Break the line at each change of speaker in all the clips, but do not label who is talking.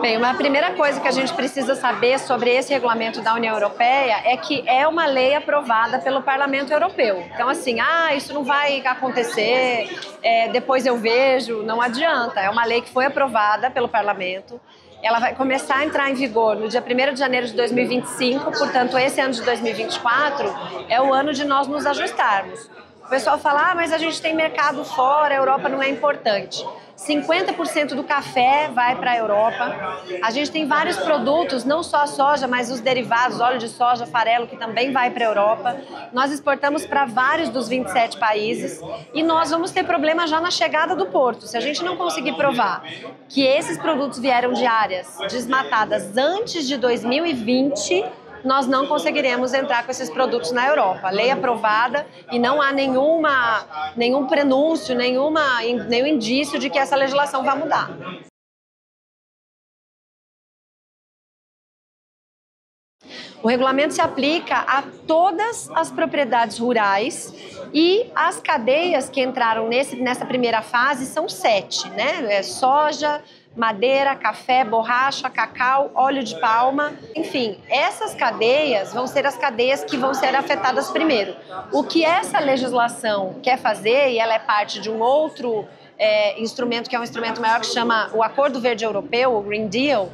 Bem, uma primeira coisa que a gente precisa saber sobre esse regulamento da União Europeia é que é uma lei aprovada pelo Parlamento Europeu. Então, assim, isso não vai acontecer, depois eu vejo, não adianta. É uma lei que foi aprovada pelo Parlamento. Ela vai começar a entrar em vigor no dia 1º de janeiro de 2025, portanto, esse ano de 2024 é o ano de nós nos ajustarmos. O pessoal fala, mas a gente tem mercado fora, a Europa não é importante. 50% do café vai para a Europa. A gente tem vários produtos, não só a soja, mas os derivados, óleo de soja, farelo, que também vai para a Europa. Nós exportamos para vários dos 27 países e nós vamos ter problema já na chegada do porto. Se a gente não conseguir provar que esses produtos vieram de áreas desmatadas antes de 2020, nós não conseguiremos entrar com esses produtos na Europa. Lei aprovada e não há nenhum prenúncio, nenhum indício de que essa legislação vai mudar. O regulamento se aplica a todas as propriedades rurais e as cadeias que entraram nessa primeira fase são 7, né? Soja, madeira, café, borracha, cacau, óleo de palma. Enfim, essas cadeias vão ser as cadeias que vão ser afetadas primeiro. O que essa legislação quer fazer, e ela é parte de um outro instrumento, que é um instrumento maior, que chama o Acordo Verde Europeu, o Green Deal,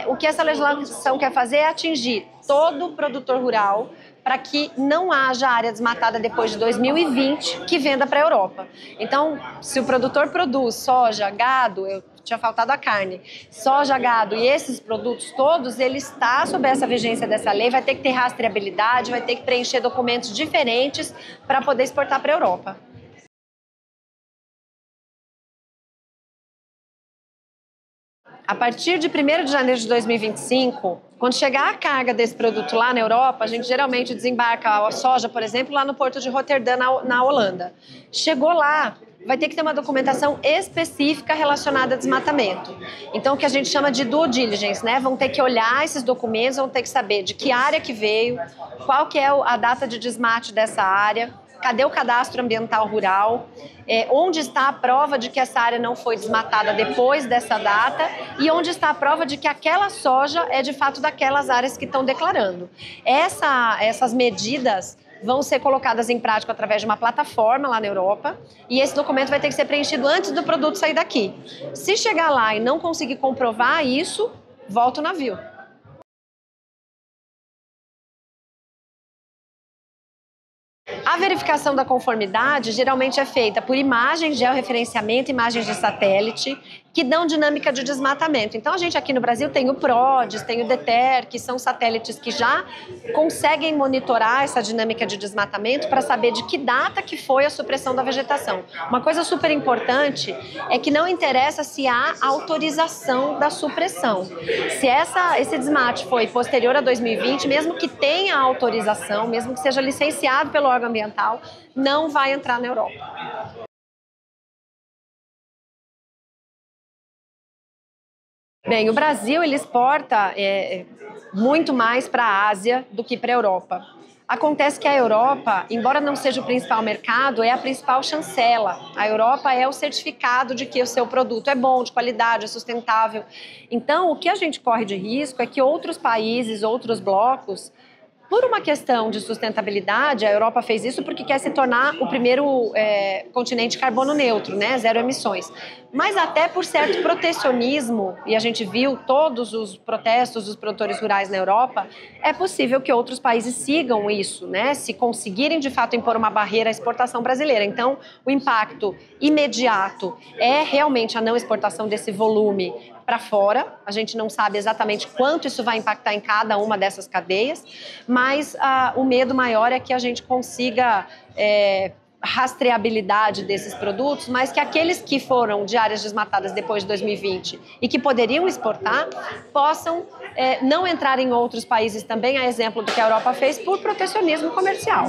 o que essa legislação quer fazer é atingir todo o produtor rural para que não haja área desmatada depois de 2020 que venda para a Europa. Então, se o produtor produz soja, gado, tinha faltado a carne, soja, gado e esses produtos todos, ele está sob essa vigência dessa lei, vai ter que ter rastreabilidade, vai ter que preencher documentos diferentes para poder exportar para a Europa. A partir de 1º de janeiro de 2025, quando chegar a carga desse produto lá na Europa, a gente geralmente desembarca a soja, por exemplo, lá no porto de Roterdã, na Holanda. Chegou lá, vai ter que ter uma documentação específica relacionada a desmatamento. Então, o que a gente chama de due diligence, né? Vão ter que olhar esses documentos, vão ter que saber de que área que veio, qual que é a data de desmate dessa área, cadê o cadastro ambiental rural, onde está a prova de que essa área não foi desmatada depois dessa data e onde está a prova de que aquela soja é de fato daquelas áreas que estão declarando. Essas medidas vão ser colocadas em prática através de uma plataforma lá na Europa e esse documento vai ter que ser preenchido antes do produto sair daqui. Se chegar lá e não conseguir comprovar isso, volta o navio. A verificação da conformidade geralmente é feita por imagens de georreferenciamento, imagens de satélite, que dão dinâmica de desmatamento. Então, a gente aqui no Brasil tem o PRODES, tem o DETER, que são satélites que já conseguem monitorar essa dinâmica de desmatamento para saber de que data que foi a supressão da vegetação. Uma coisa super importante é que não interessa se há autorização da supressão. Se esse desmate foi posterior a 2020, mesmo que tenha autorização, mesmo que seja licenciado pelo órgão ambiental, não vai entrar na Europa. Bem, o Brasil ele exporta muito mais para a Ásia do que para a Europa. Acontece que a Europa, embora não seja o principal mercado, é a principal chancela. A Europa é o certificado de que o seu produto é bom, de qualidade, é sustentável. Então, o que a gente corre de risco é que outros países, outros blocos, por uma questão de sustentabilidade, a Europa fez isso porque quer se tornar o primeiro continente carbono neutro, né? Zero emissões. Mas até por certo protecionismo, e a gente viu todos os protestos dos produtores rurais na Europa, é possível que outros países sigam isso, né? Se conseguirem de fato impor uma barreira à exportação brasileira. Então, o impacto imediato é realmente a não exportação desse volume para fora. A gente não sabe exatamente quanto isso vai impactar em cada uma dessas cadeias, mas o medo maior é que a gente consiga rastreabilidade desses produtos, mas que aqueles que foram de áreas desmatadas depois de 2020 e que poderiam exportar, possam não entrar em outros países também, a exemplo do que a Europa fez, por protecionismo comercial.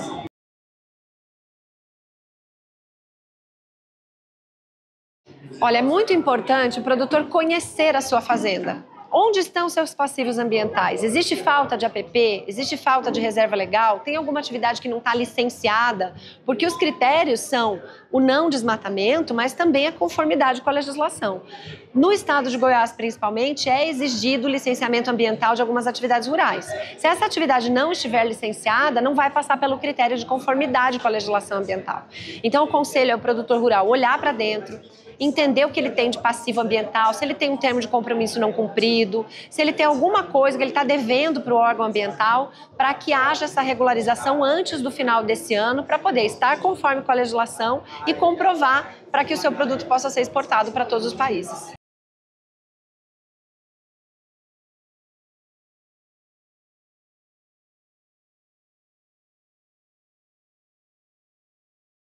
Olha, é muito importante o produtor conhecer a sua fazenda. Onde estão seus passivos ambientais? Existe falta de APP? Existe falta de reserva legal? Tem alguma atividade que não está licenciada? Porque os critérios são o não desmatamento, mas também a conformidade com a legislação. No estado de Goiás, principalmente, é exigido o licenciamento ambiental de algumas atividades rurais. Se essa atividade não estiver licenciada, não vai passar pelo critério de conformidade com a legislação ambiental. Então, o conselho ao produtor rural olhar para dentro, entender o que ele tem de passivo ambiental, se ele tem um termo de compromisso não cumprido, se ele tem alguma coisa que ele está devendo para o órgão ambiental, para que haja essa regularização antes do final desse ano, para poder estar conforme com a legislação e comprovar para que o seu produto possa ser exportado para todos os países.